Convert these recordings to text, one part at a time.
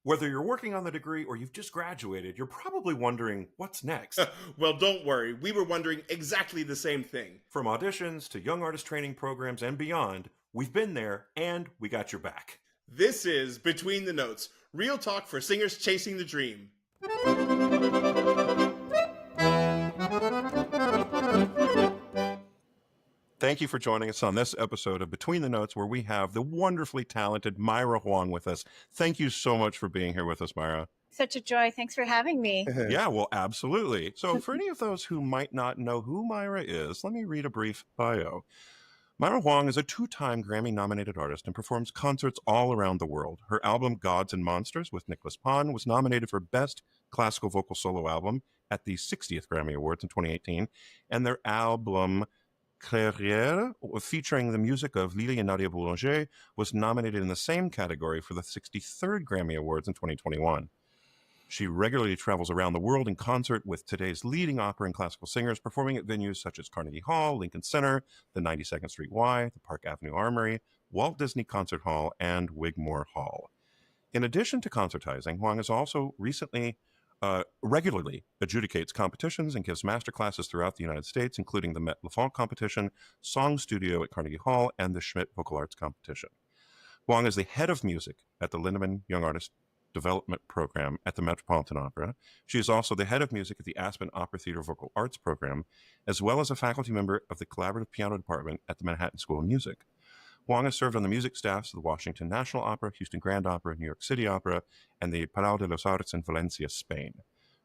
Whether you're working on the degree or you've just graduated, you're probably wondering, what's next? Well, don't worry. We were wondering exactly the same thing. From auditions to young artist training programs and beyond, we've been there and we got your back. This is Between the Notes, real talk for singers chasing the dream. Thank you for joining us on this episode of Between the Notes, where we have the wonderfully talented Myra Huang with us. Thank you so much for being here with us, Myra. Such a joy. Thanks for having me. Yeah, well, absolutely. So for any of those who might not know who Myra is, let me read a brief bio. Myra Huang is a 2-time Grammy-nominated artist and performs concerts all around the world. Her album Gods and Monsters with Nicholas Pon was nominated for Best Classical Vocal Solo Album at the 60th Grammy Awards in 2018, and their album Clairière, featuring the music of Lily and Nadia Boulanger, was nominated in the same category for the 63rd Grammy Awards in 2021. She regularly travels around the world in concert with today's leading opera and classical singers, performing at venues such as Carnegie Hall, Lincoln Center, the 92nd Street Y, the Park Avenue Armory, Walt Disney Concert Hall, and Wigmore Hall. In addition to concertizing, Huang has also regularly adjudicates competitions and gives masterclasses throughout the United States, including the Met Lafont competition, Song Studio at Carnegie Hall, and the Schmidt Vocal Arts competition. Huang is the head of music at the Lindemann Young Artist Development Program at the Metropolitan Opera. She is also the head of music at the Aspen Opera Theater Vocal Arts Program, as well as a faculty member of the Collaborative Piano Department at the Manhattan School of Music. Huang has served on the music staffs of the Washington National Opera, Houston Grand Opera, New York City Opera, and the Palau de los Arts in Valencia, Spain.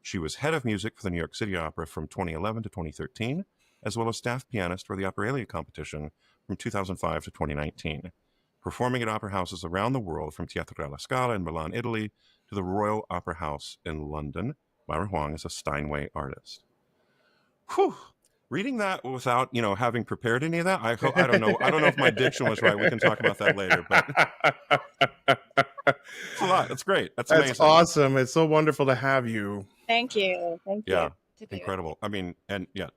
She was head of music for the New York City Opera from 2011 to 2013, as well as staff pianist for the Operalia competition from 2005 to 2019. Performing at opera houses around the world, from Teatro alla Scala in Milan, Italy, to the Royal Opera House in London, Myra Huang is a Steinway artist. Whew. Reading that without, having prepared any of that, I don't know if my diction was right. We can talk about that later, but it's a lot. That's great. That's amazing. That's awesome. It's so wonderful to have you. Thank you. Yeah, incredible. I mean, and yeah,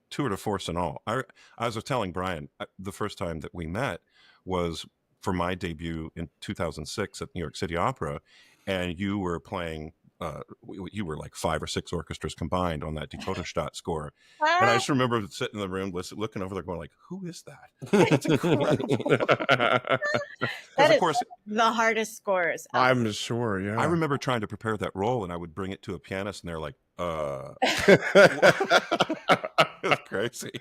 tour de force and all. I was telling Brian, the first time that we met was for my debut in 2006 at New York City Opera, and you were playing. You were like 5 or 6 orchestras combined on that Die Totenstadt score. And I just remember sitting in the room, looking over there going like, who is that? That's incredible. That of course, the hardest scores. I'm sure, yeah. I remember trying to prepare that role, and I would bring it to a pianist, and they're like, It's crazy.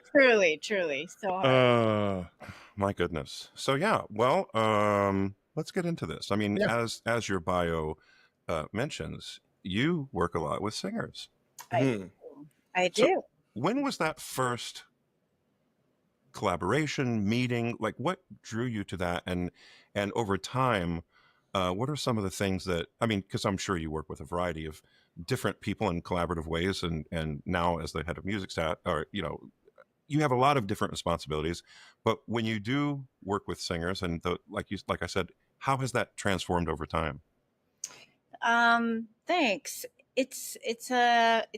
Truly. So hard. My goodness. So yeah, well, let's get into this. I mean, as your bio mentions, you work a lot with singers. I do. So when was that first collaboration meeting? Like, what drew you to that? And over time, what are some of the things that, I mean, because I'm sure you work with a variety of different people in collaborative ways, and now as the head of music staff, or you have a lot of different responsibilities. But when you do work with singers, and like I said, how has that transformed over time? Thanks. It's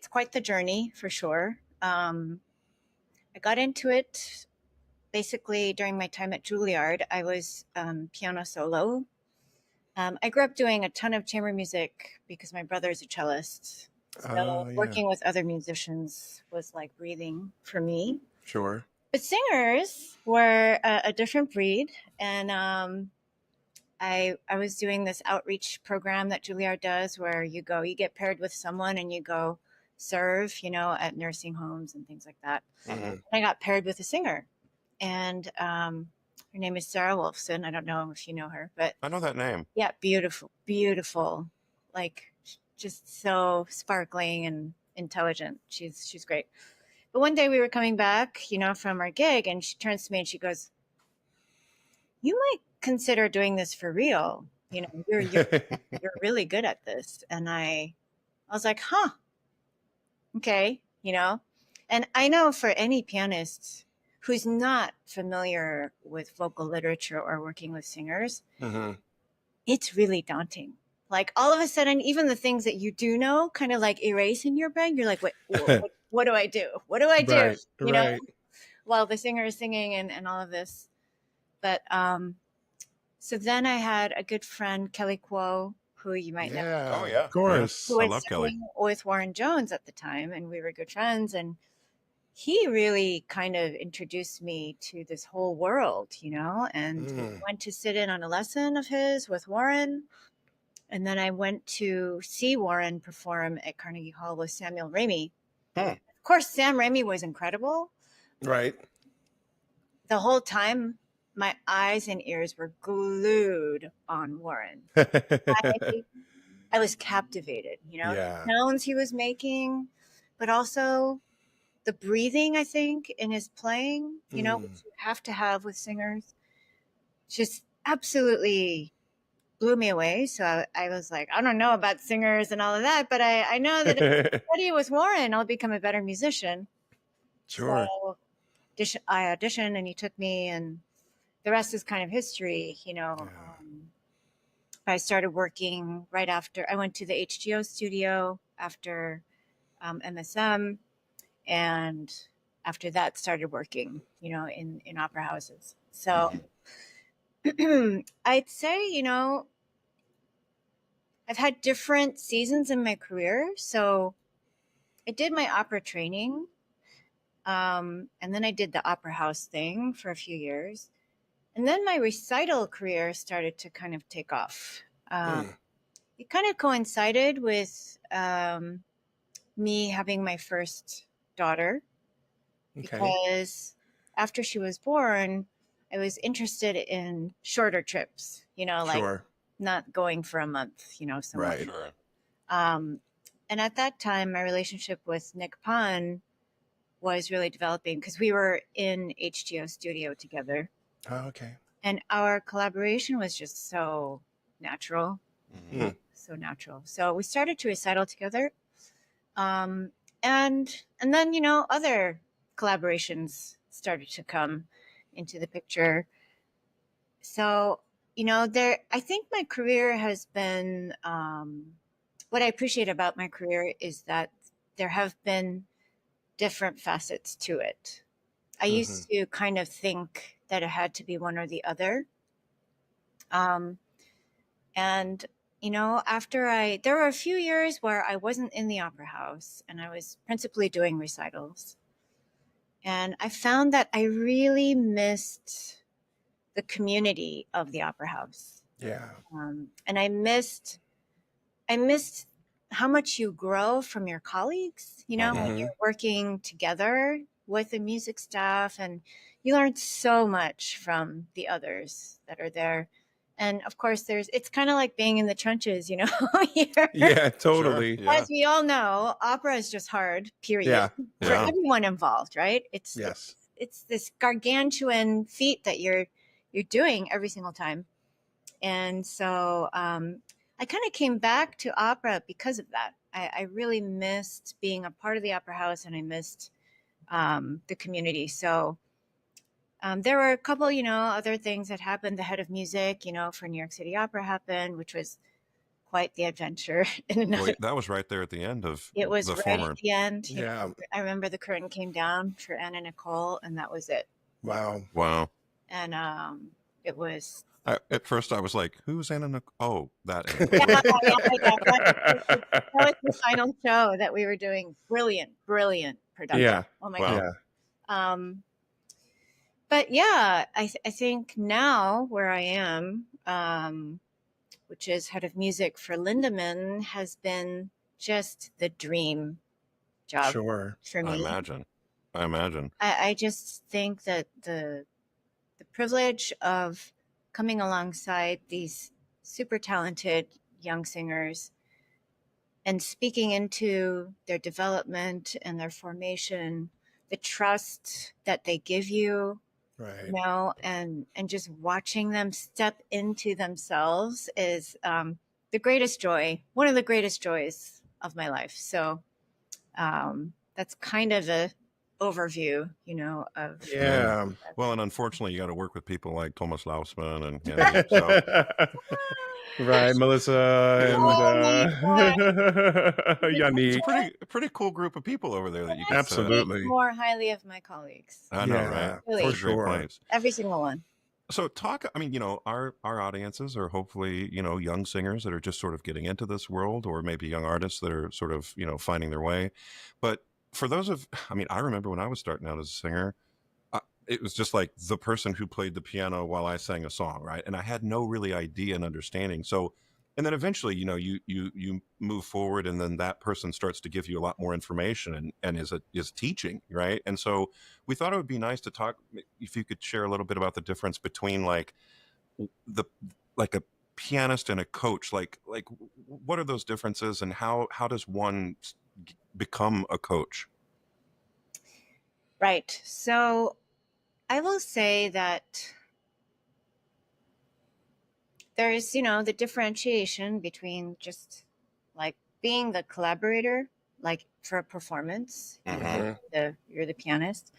quite the journey for sure. I got into it basically during my time at Juilliard. I was piano solo. I grew up doing a ton of chamber music because my brother is a cellist. So working with other musicians was like breathing for me. Sure. But singers were a different breed, and I was doing this outreach program that Juilliard does, where you get paired with someone and you go serve, at nursing homes and things like that. Mm-hmm. And I got paired with a singer, and her name is Sarah Wolfson. I don't know if you know her, but I know that name. Yeah, beautiful, like just so sparkling and intelligent. She's great. But one day we were coming back, from our gig, and she turns to me and she goes, "You might consider doing this for real. You're really good at this." And I was like, huh, okay, and I know for any pianist who's not familiar with vocal literature or working with singers, it's really daunting. Like all of a sudden, even the things that you do know kind of like erase in your brain. You're like, wait, what do I do? What do I do? Right. While the singer is singing and all of this. But so then I had a good friend, Kelly Kuo, who you might know, Yeah. Oh, yeah. Of course. who I was love Kelly. singing with Warren Jones at the time, and we were good friends. And he really kind of introduced me to this whole world, you know, and we went to sit in on a lesson of his with Warren. And then I went to see Warren perform at Carnegie Hall with Samuel Ramey. Of course, Sam Ramey was incredible. Right. The whole time, my eyes and ears were glued on Warren. I was captivated, you know, Yeah. the sounds he was making, but also the breathing, I think, in his playing, you know, which you have to have with singers, just absolutely blew me away. So I was like, I don't know about singers and all of that, but I know that if I study with Warren, I'll become a better musician. Sure. So I auditioned and he took me, and the rest is kind of history, you know. I started working right after I went to the HGO studio after MSM, and after that started working, you know, in opera houses. So I'd say, you know, I've had different seasons in my career. So I did my opera training, and then I did the opera house thing for a few years. And then my recital career started to kind of take off. It kind of coincided with me having my first daughter, because after she was born, I was interested in shorter trips, you know, like not going for a month, you know, somewhere. Right. Sure. And at that time, my relationship with Nick Pon was really developing because we were in HGO studio together. Oh, okay. And our collaboration was just so natural. So natural. So we started to recital together. And then, you know, other collaborations started to come into the picture. So, you know, I think my career has been, what I appreciate about my career is that there have been different facets to it. I used to kind of think that it had to be one or the other. And, you know, there were a few years where I wasn't in the opera house and I was principally doing recitals. And I found that I really missed the community of the opera house. Yeah. And I missed how much you grow from your colleagues, you know, when you're working together with the music staff, and you learn so much from the others that are there. And of course, it's kind of like being in the trenches, you know. Yeah, totally. Sure. Yeah. As we all know, opera is just hard, period, for Yeah. everyone involved, right? It's this gargantuan feat that you're doing every single time. And so I kind of came back to opera because of that. I really missed being a part of the opera house, and I missed the community. So there were a couple, you know, other things that happened. The head of music, you know, for New York City Opera happened, which was quite the adventure. Well, that was right there at the end of It was the right former. at the end. Yeah. I remember the curtain came down for Anna Nicole, and that was it. Wow. Wow. And it was. At first, I was like, "Who's Anna Nicole?" Oh, that. That was the final show that we were doing. Brilliant production. Yeah. Oh my Wow. God. But yeah, I think now where I am, which is head of music for Lindemann, has been just the dream job Sure. for me. I imagine. I just think that the privilege of coming alongside these super talented young singers and speaking into their development and their formation, the trust that they give you, Right. you know, and just watching them step into themselves is the greatest joy, one of the greatest joys of my life. So that's kind of a overview, you know, of Well, and unfortunately, you got to work with people like Thomas Lausman and so. Right, Melissa and Yannick. It's a pretty cool group of people over there that you can Absolutely. More highly of my colleagues. I know, right? Really. For sure. Every single one. So talk, I mean, our audiences are hopefully, young singers that are just sort of getting into this world, or maybe young artists that are sort of, finding their way. But for those of, I mean, I remember when I was starting out as a singer, it was just like the person who played the piano while I sang a song, right? And I had no really idea and understanding. So, and then eventually, you move forward, and then that person starts to give you a lot more information, and is teaching, right? And so we thought it would be nice to talk, if you could share a little bit about the difference between like the like a pianist and a coach. Like what are those differences, and how does one become a coach? Right. So I will say that there's, the differentiation between just like being the collaborator, like for a performance, Mhm. you're the pianist,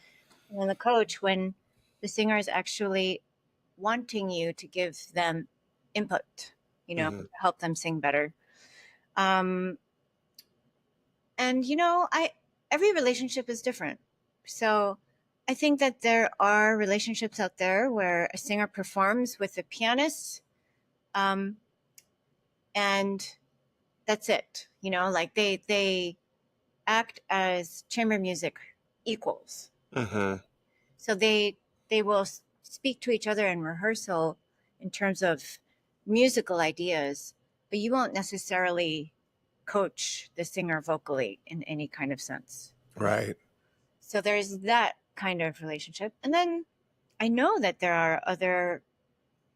and then the coach when the singer is actually wanting you to give them input, Mhm. help them sing better. Um, and I every relationship is different. So I think that there are relationships out there where a singer performs with a pianist, um, and that's it. Like they act as chamber music equals. Mhm. So they will speak to each other in rehearsal in terms of musical ideas, but you won't necessarily coach the singer vocally in any kind of sense. Right. So there's that kind of relationship. And then I know that there are other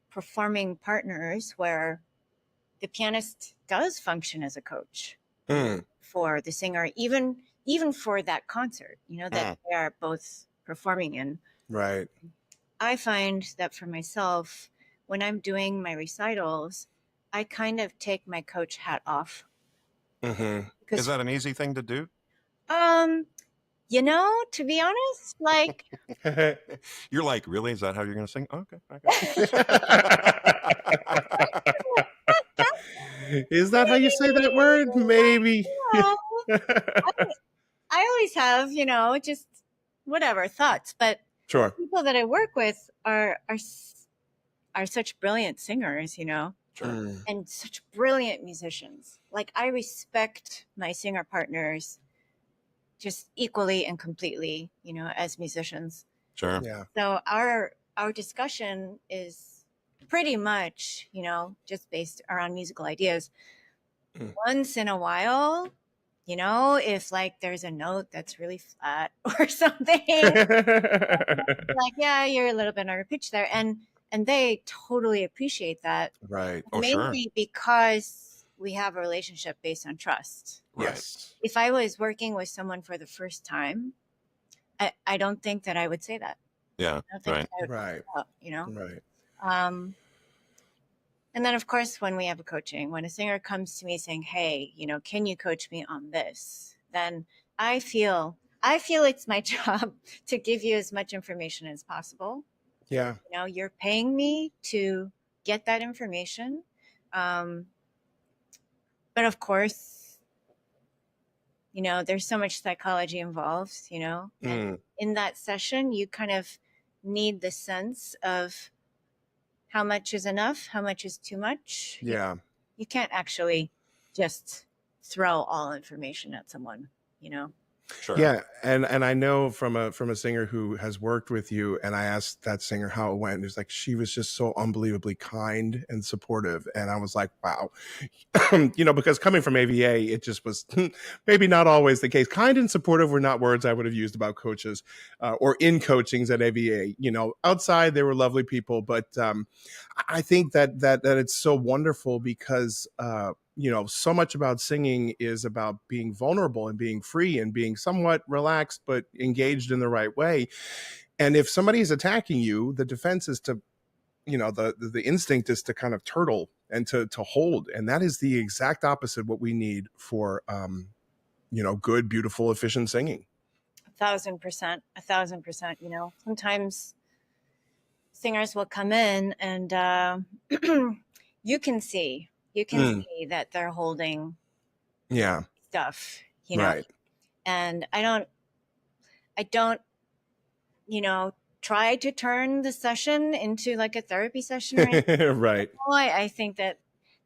performing partners where the pianist does function as a coach Mm. for the singer, even for that concert, that Mm. they are both performing in. Right. I find that for myself, when I'm doing my recitals, I kind of take my coach hat off Mhm. Is because, that an easy thing to do? um, to be honest, like, You're like, really? Is that how you're going to sing? Okay, I got Is that how you say that word? Maybe. well, I, I always have, just whatever thoughts, but the Sure. people that I work with are such brilliant singers, Sure. Mm. and such brilliant musicians. Like I respect my singer partners just equally and completely, as musicians. Sure. Yeah. So our discussion is pretty much, just based around musical ideas. Mm. Once in a while, if like there's a note that's really flat or something, like, yeah, you're a little bit on your pitch there. And they totally appreciate that, Right. Oh, sure. mainly because we have a relationship based on trust. Right. Yes. If I was working with someone for the first time, I don't think that I would say that. Yeah. I don't think Right. that I would Right. Right. um, and then of course when we have a coaching, when a singer comes to me saying, hey, can you coach me on this, then I feel it's my job to give you as much information as possible. Yeah. You're paying me to get that information. Um, but of course, there's so much psychology involved, and Mm. in that session, you kind of need the sense of how much is enough, how much is too much. Yeah. You can't actually just throw all information at someone, Sure. Yeah, and I know from a singer who has worked with you, and I asked that singer how it went. It's like she was just so unbelievably kind and supportive, and I was like, wow, because coming from AVA, it just was maybe not always the case. Kind and supportive were not words I would have used about coaches or in coachings at AVA. Outside they were lovely people, but I think that it's so wonderful because. So much about singing is about being vulnerable and being free and being somewhat relaxed, but engaged in the right way. And if somebody is attacking you, the defense is to, the instinct is to kind of turtle and to hold. And that is the exact opposite of what we need for, good, beautiful, efficient singing. 1,000%, 1,000%. Sometimes singers will come in and you can see Mm. that they're holding Yeah. stuff, Right. and I don't, try to turn the session into like a therapy session or anything. Right. I think that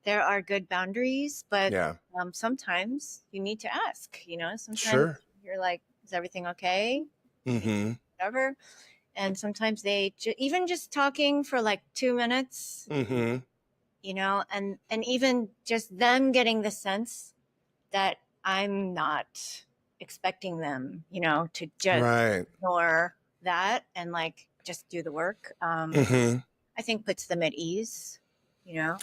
there are good boundaries, but Yeah. sometimes you need to ask, sometimes Sure. you're like, is everything okay? Mm-hmm. Whatever. And sometimes they even just talking for like 2 minutes, Mm-hmm. and even just them getting the sense that I'm not expecting them, to just Right. ignore that and like just do the work. Mm-hmm. I think puts them at ease, you know.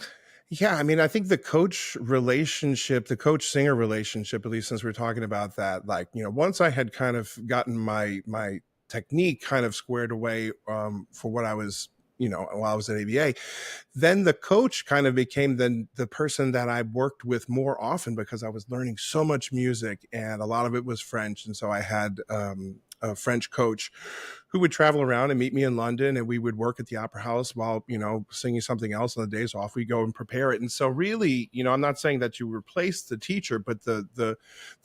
Yeah, I mean, I think the coach relationship, the coach singer relationship, at least since we're talking about that, like, once I had kind of gotten my technique kind of squared away for what I was, while I was at ABA, then the coach kind of became the person that I worked with more often because I was learning so much music and a lot of it was French. And so I had a French coach who would travel around and meet me in London, and we would work at the opera house while, singing something else on the days off. We go and prepare it. And so really, I'm not saying that you replace the teacher, but the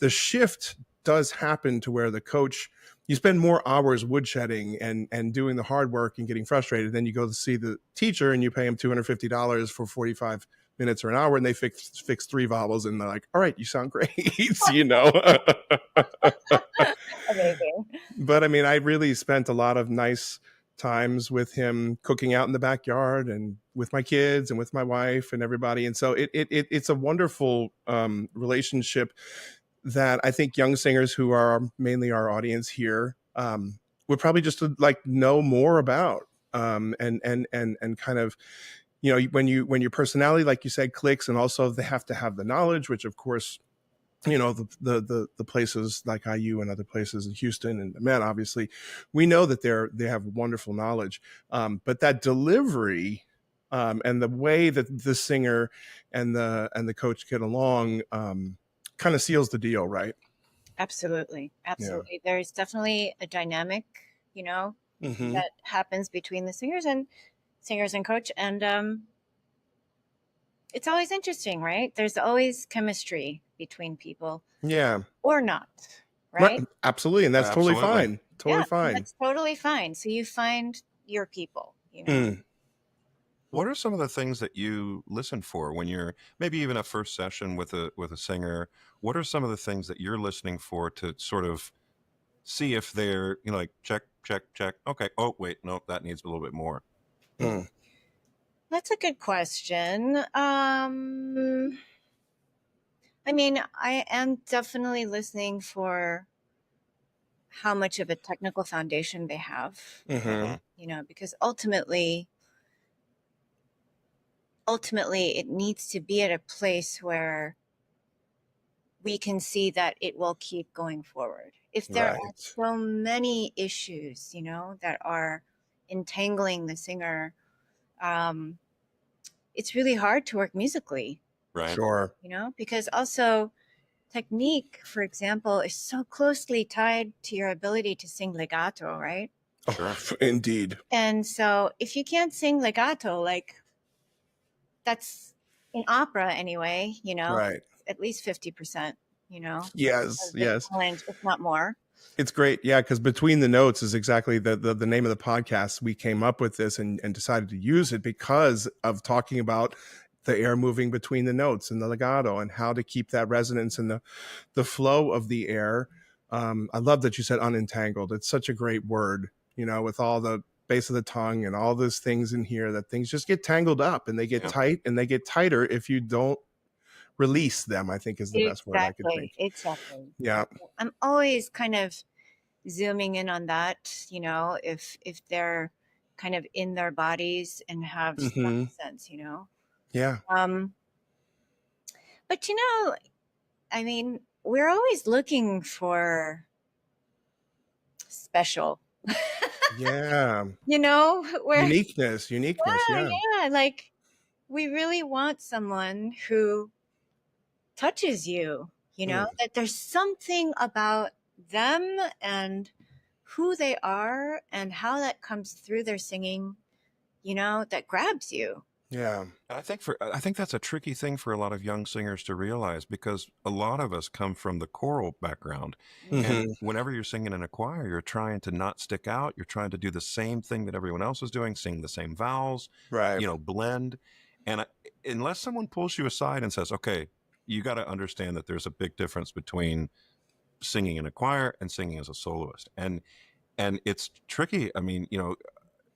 shift does happen to where the coach, you spend more hours woodshedding and doing the hard work and getting frustrated. Then you go to see the teacher and you pay him $250 for 45 minutes or an hour, and they fix three vowels, and they're like, all right, you sound great. Amazing. But I mean, I really spent a lot of nice times with him cooking out in the backyard and with my kids and with my wife and everybody. And so it's a wonderful relationship that I think young singers who are mainly our audience here would probably just like know more about and kind of, when your personality, like you said, clicks, and also they have to have the knowledge, which of course, the places like IU and other places in Houston and the Met, obviously, we know that they have wonderful knowledge, but that delivery and the way that the singer and the coach get along kind of seals the deal, right? Absolutely. Absolutely. There's definitely a dynamic, Mm-hmm. that happens between the singers and coach. And it's always interesting, right? There's always chemistry between people Yeah. or not, Right. right? Absolutely. And that's totally Absolutely. fine. Totally Yeah, fine. that's totally fine. So you find your people, Mm. What are some of the things that you listen for when you're maybe even a first session with a singer? What are some of the things that you're listening for to sort of see if they're, like check, check, check. Okay. Oh, wait, no, that needs a little bit more. Mm. That's a good question. I mean, I am definitely listening for how much of a technical foundation they have, Mm-hmm. because ultimately it needs to be at a place where we can see that it will keep going forward. If there are Right. so many issues, that are entangling the singer, it's really hard to work musically, Right. Sure. because also technique, for example, is so closely tied to your ability to sing legato, right? Sure. Oh, indeed. And so if you can't sing legato, like that's in opera anyway, Right. at least 50%, Yes. of the Yes. challenge, if not more. It's great. Yeah. Because Between the Notes is exactly the name of the podcast. We came up with this and decided to use it because of talking about the air moving between the notes and the legato and how to keep that resonance and the flow of the air. I love that you said unentangled. It's such a great word, with all the base of the tongue and all those things in here, that things just get tangled up and they get tight and they get tighter if you don't release them, I think is the best word I could think. Exactly. Yeah. I'm always kind of zooming in on that, if they're kind of in their bodies and have Mm-hmm. some sense, Yeah. But I mean, we're always looking for special. Yeah. Where Uniqueness. Yeah. yeah, like we really want someone who touches you, Mm. that there's something about them and who they are and how that comes through their singing, that grabs you. Yeah. And I think that's a tricky thing for a lot of young singers to realize, because a lot of us come from the choral background. And Hmm. whenever you're singing in a choir, you're trying to not stick out. You're trying to do the same thing that everyone else is doing, sing the same vowels, Right. blend. And unless someone pulls you aside and says, okay, you got to understand that there's a big difference between singing in a choir and singing as a soloist. And it's tricky. I mean,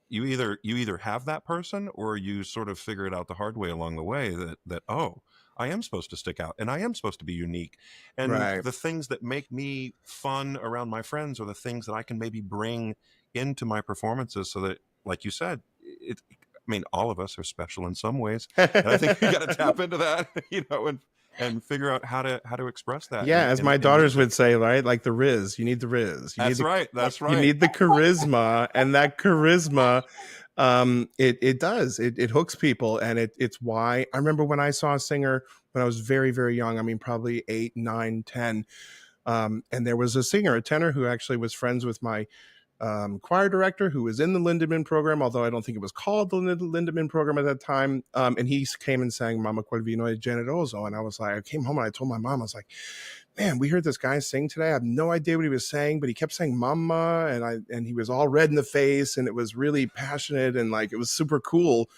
you either have that person, or you sort of figure it out the hard way along the way, that oh, I am supposed to stick out, and I am supposed to be unique, and Right. the things that make me fun around my friends are the things that I can maybe bring into my performances, so that, like you said, I mean, all of us are special in some ways, and I think you got to tap into that, and figure out how to express that Yeah, in as in, my in daughters music. would say, right? Like the Riz. You need the Riz. You need That's the right. That's you right. need the charisma, and that charisma, it does. It hooks people, and it's why I remember when I saw a singer when I was very, very young. I mean, probably 8, 9, 10. And there was a singer, a tenor, who actually was friends with my choir director, who was in the Lindemann program, although I don't think it was called the Lindemann program at that time. And he came and sang Mamma quel vino è generoso. And I was like, I came home and I told my mom, I was like, man, we heard this guy sing today. I have no idea what he was saying, but he kept saying mama, and he was all red in the face, and it was really passionate, and like it was super cool.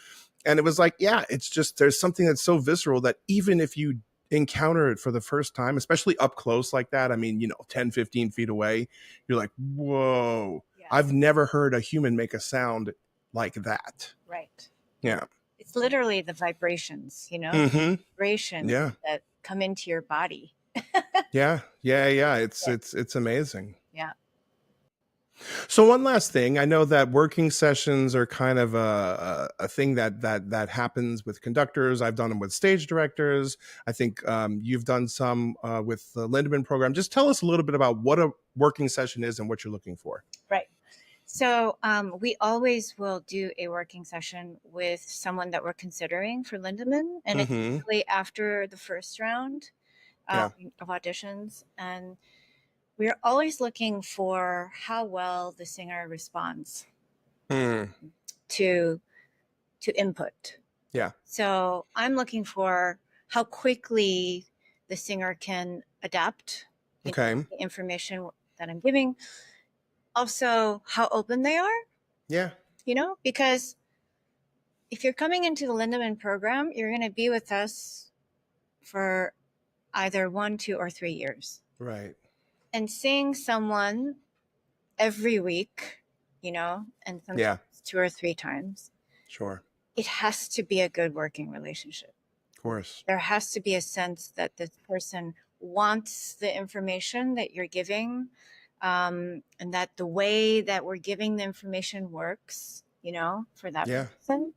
And it was like, yeah, it's just, there's something that's so visceral that even if you encounter it for the first time, especially up close like that, I mean, 10, 15 feet away, you're like, whoa, Yeah. I've never heard a human make a sound like that. Right. Yeah. It's literally the vibrations, Mm-hmm. vibrations Yeah. that come into your body. Yeah. It's amazing. Yeah. So one last thing, I know that working sessions are kind of a thing that happens with conductors. I've done them with stage directors. I think you've done some with the Lindemann program. Just tell us a little bit about what a working session is and what you're looking for. Right. So we always will do a working session with someone that we're considering for Lindemann, and it's Mm-hmm. usually after the first round Yeah. of auditions. And we're always looking for how well the singer responds Mm. to input. Yeah. So I'm looking for how quickly the singer can adapt Okay. the information that I'm giving. Also, how open they are, Yeah. because if you're coming into the Lindemann program, you're going to be with us for either 1, 2, or 3 years. Right. And seeing someone every week, and sometimes 2 or 3 times, Sure. it has to be a good working relationship. Of course. There has to be a sense that this person wants the information that you're giving, and that the way that we're giving the information works, for that person.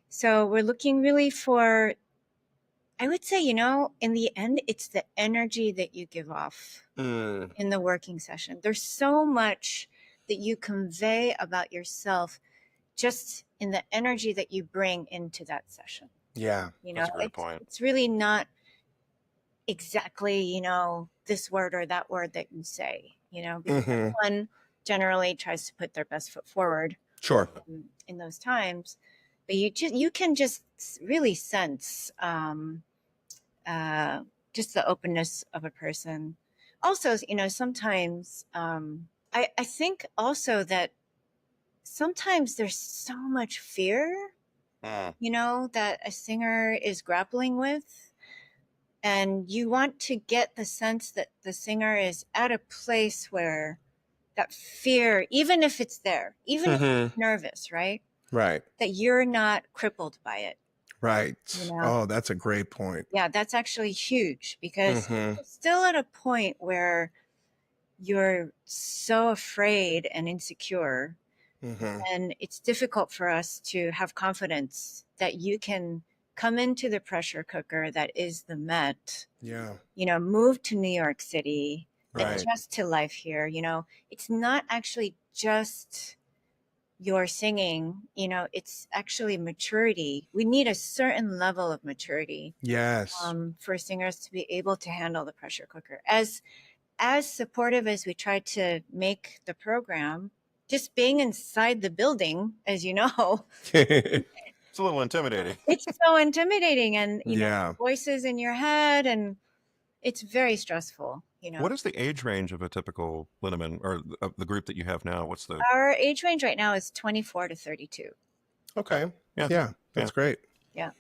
So we're looking really for, I would say, in the end, it's the energy that you give off in the working session. There's so much that you convey about yourself just in the energy that you bring into that session. Yeah. That's a great point. It's really not exactly, this word or that word that you say, because everyone generally tries to put their best foot forward. Sure. In those times, but you can just really sense just the openness of a person. Also, sometimes I think also that sometimes there's so much fear, that a singer is grappling with. And you want to get the sense that the singer is at a place where that fear, even if it's there, even if it's nervous, right? Right. That you're not crippled by it. Right. Oh, that's a great point. Yeah, that's actually huge, because you're still at a point where you're so afraid and insecure. And it's difficult for us to have confidence that you can come into the pressure cooker that is the Met, move to New York City, adjust to life here. It's not actually just your singing, it's actually maturity. We need a certain level of maturity. Yes. For singers to be able to handle the pressure cooker. As supportive as we try to make the program, just being inside the building, as you know, It's a little intimidating. It's so intimidating, and Yeah. voices in your head, and it's very stressful. What is the age range of a typical Lindemann, or the group that you have now? What's the? Our age range right now is 24 to 32. Okay. Yeah. Yeah. That's great. Yeah.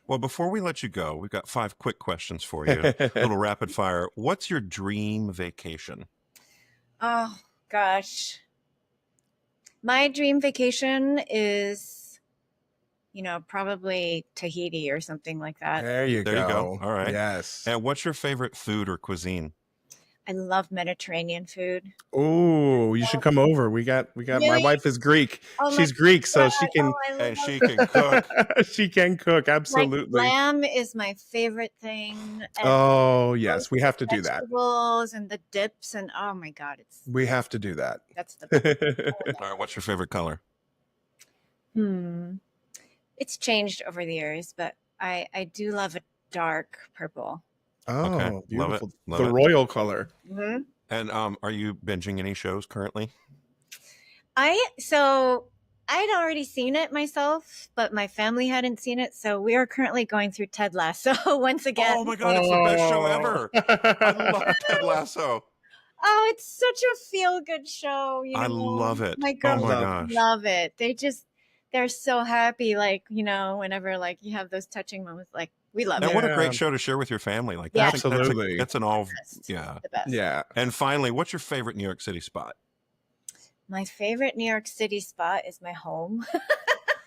Well, before we let you go, we've got 5 quick questions for you. A little rapid fire. What's your dream vacation? Oh gosh, my dream vacation is, probably Tahiti or something like that. There you go. All right. Yes. And what's your favorite food or cuisine? I love Mediterranean food. Oh, you should come over. We got my Really? wife is Greek. Oh my She's Greek, so God, she can I And love she can cook. she can cook, Like, absolutely. lamb is my favorite thing. And Oh, yes, we have to do that. vegetables and the dips, and oh my God, We have to do that. that's the best. All right. What's your favorite color? It's changed over the years, but I do love a dark purple. Oh, Okay. Love it. beautiful. Love The it. royal color. Mm-hmm. And are you binging any shows currently? So I'd already seen it myself, but my family hadn't seen it. So we are currently going through Ted Lasso once again. Oh my God, it's the best show ever. I love Ted Lasso. Oh, it's such a feel-good show. I love it. My Oh girls my gosh. love it. They're so happy. Like, whenever like you have those touching moments, like we love And it. what a Yeah. great show to share with your family. Like Yeah. Absolutely. That's an all. The best. Yeah. The best. Yeah. And finally, what's your favorite New York City spot? My favorite New York City spot is my home.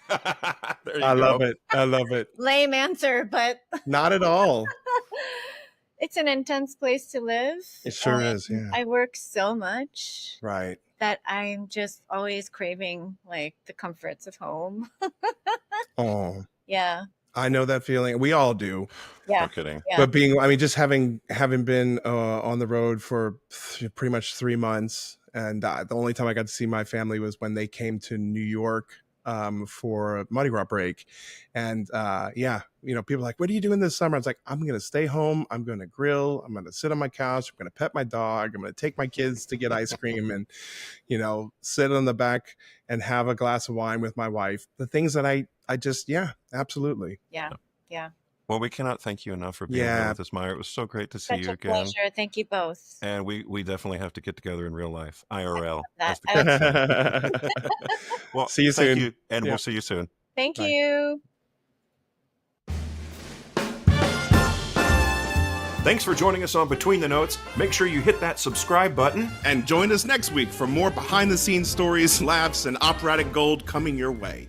There you I go. love it. I love it. Lame answer, but Not at all. it's an intense place to live. It sure and is, yeah. I work so much Right. that I'm just always craving like the comforts of home. Oh, Yeah. I know that feeling. We all do. Yeah. No kidding. Yeah. But just having been on the road for pretty much 3 months, and the only time I got to see my family was when they came to New York for a Mardi Gras break. And people are like, what are you doing this summer? I was like, I'm going to stay home. I'm going to grill. I'm going to sit on my couch. I'm going to pet my dog. I'm going to take my kids to get ice cream and, sit on the back and have a glass of wine with my wife. The things that I just, absolutely. Yeah. Yeah. Well, we cannot thank you enough for being here with us, Myra. It was so great to see Such you a again. pleasure. Thank you both. And we definitely have to get together in real life, IRL. That. as the kids say. Well, See you thank soon. you, and Yeah. we'll see you soon. Thank Bye. you. Thanks for joining us on Between the Notes. Make sure you hit that subscribe button. And join us next week for more behind the scenes stories, laughs, and operatic gold coming your way.